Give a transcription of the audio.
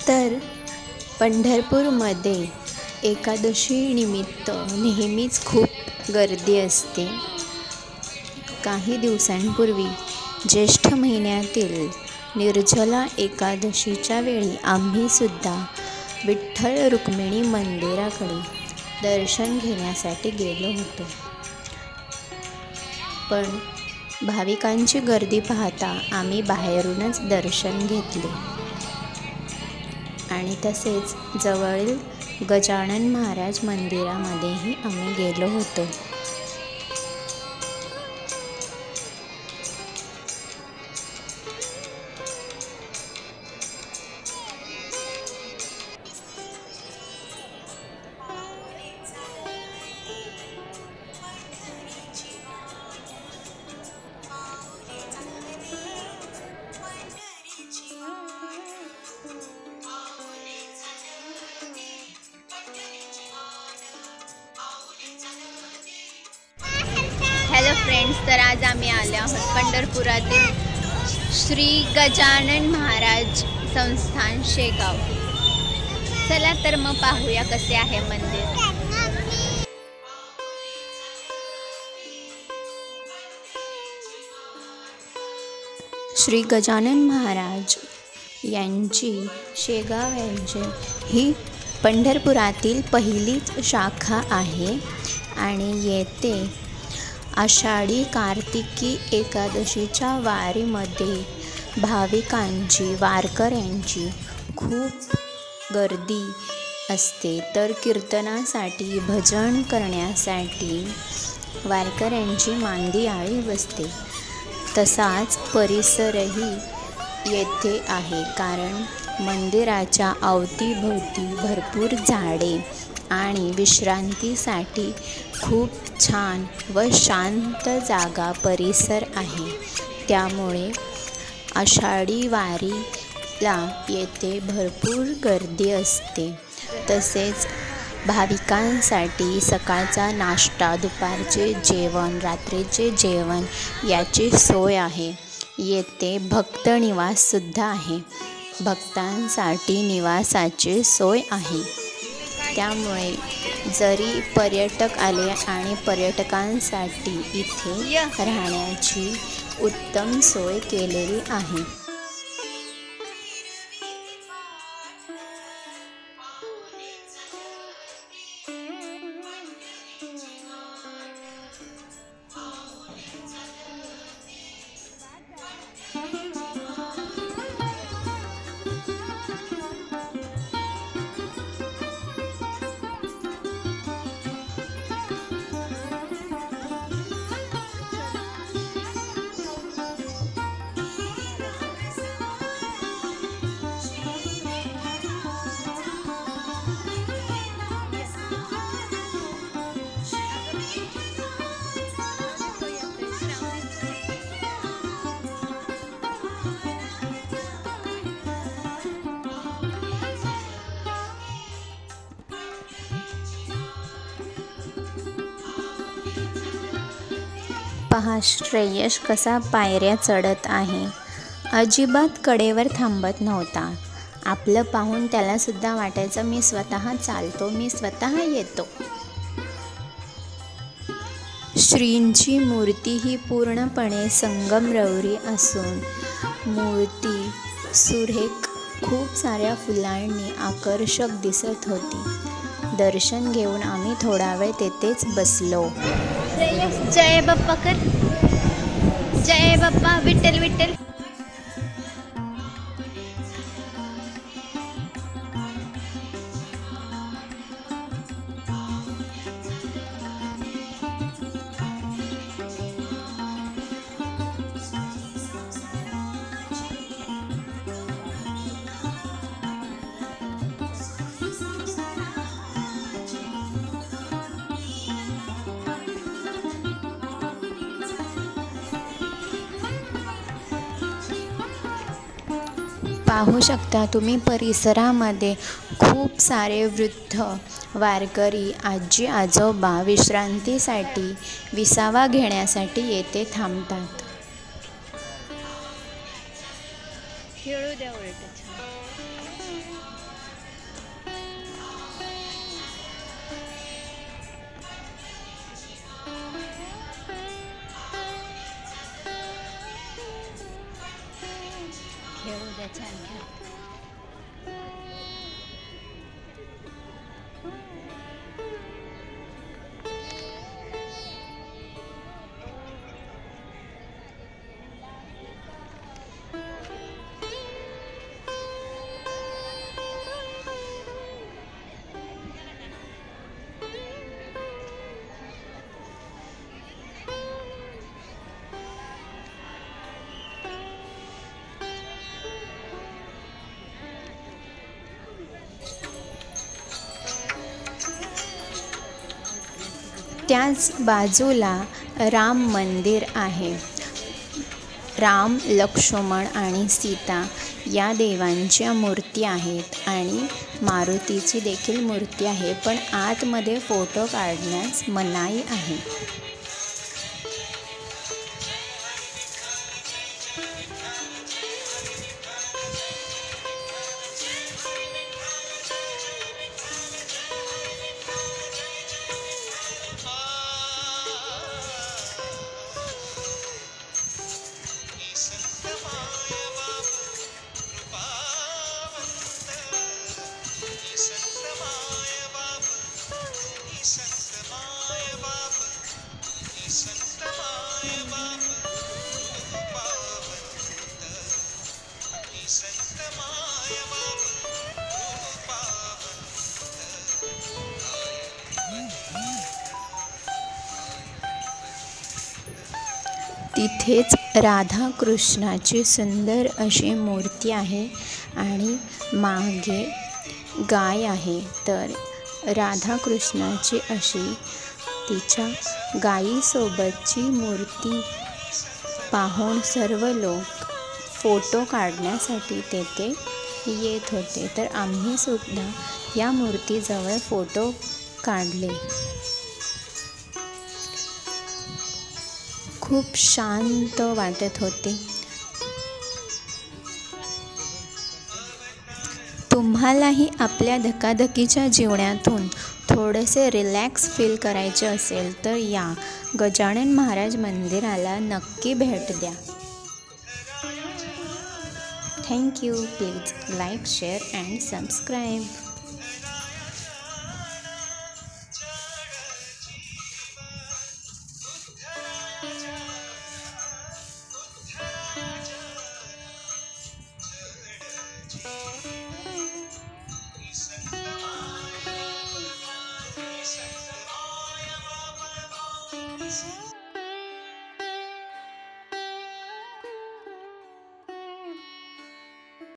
तर पंढरपूरमध्ये एकादशी निमित्त नेहमीच खूप गर्दी असते। काही दिवसांपूर्वी ज्येष्ठ महिन्यातील निर्जला एकादशीच्या वेळी आम्ही सुद्धा विठ्ठल रुक्मिणी मंदिराकडे दर्शन घेण्यासाठी गेलो होतो। पण भाविकांची गर्दी पाहता आम्ही बाहेरूनच दर्शन घेतले आणि तसेच जवळील गजानन महाराज मंदिरामध्येही आम्ही गेलो होतो। हॅलो फ्रेंड्स, तर आज आम्ही आले आहोत पंढरपुरातील श्री गजानन महाराज संस्थान शेगाव। चला तर मग पाहूया कसे आहे मंदिर। श्री गजानन महाराज यांची शेगाव यांची ही पंढरपुरातील पहिलीच शाखा आहे आणि येथे आषाढी कार्तिकी एकादशीच्या वारीमध्ये भाविकांची वारकऱ्यांची खूप गर्दी असते। तर कीर्तनासाठी भजन करण्यासाठी वारकऱ्यांची मांदी आळी बसते। तसाच परिसरही येथे आहे, कारण मंदिराच्या अवतीभोवती भरपूर झाडे आणि विश्रांतीसाठी खूप छान व शांत जागा परिसर आहे। त्यामुळे आषाढी वारीला येथे भरपूर गर्दी असते। तसेच भाविकांसाठी सकाळचा नाश्ता, दुपारचे जेवण, रात्रीचे जेवण याची सोय आहे। येथे भक्त निवाससुद्धा आहे, भक्तांसाठी निवासाची सोय आहे। त्यामुळे जरी पर्यटक आले आणि पर्यटकांसाठी इथे राहण्याची उत्तम सोय केलेली आहे। पहा श्रेयश कसा पायऱ्या चढत आहे, अजिबात कडेवर थांबत नव्हता। आपलं पाहून त्याला सुद्धा वाटायचं मी स्वतः चालतो, मी स्वतः येतो। श्रींची मूर्ती ही पूर्णपणे संगमरवरी असून मूर्ती सुरेख खूप साऱ्या फुलांनी आकर्षक दिसत होती। दर्शन घेऊन आम्ही थोडा वेळ तेथेच बसलो। जय बाप्पा कर, जय बाप्पा, विठ्ठल विठ्ठल। पाहू शकता तुम्ही परिसरामध्ये खूप सारे वृद्ध वारकरी, आजी आजोबा विश्रांतीसाठी, विसावा घेण्यासाठी येथे थांबतात। खेळू द्या उलट छान. खेळू द्या छान खेळ. त्याच बाजूला राम मंदिर आहे. राम, लक्ष्मण आणि सीता या देवांच्या मूर्ती आहेत आणि मारुतीची देखील मूर्ती आहे, पण आतमध्ये फोटो काढण्यास मनाई आहे. तिथेच राधाकृष्णाची सुंदर अशी मूर्ती आहे आणि मागे गाय आहे. तर राधाकृष्णाची अशी तिच्या गायीसोबतची मूर्ती पाहून सर्व लोक फोटो काढण्यासाठी तेथे येत होते. तर आम्ही सुद्धा या मूर्तीजवळ फोटो काढले. खूप शांत वाटत होते. तुम्हालाही आपल्या धकाधकीच्या जीवनातून थोडेसे रिलॅक्स फील करायचे असेल तर या गजानन महाराज मंदिराला नक्की भेट द्या. Thank you. Please like, share and subscribe. Yes.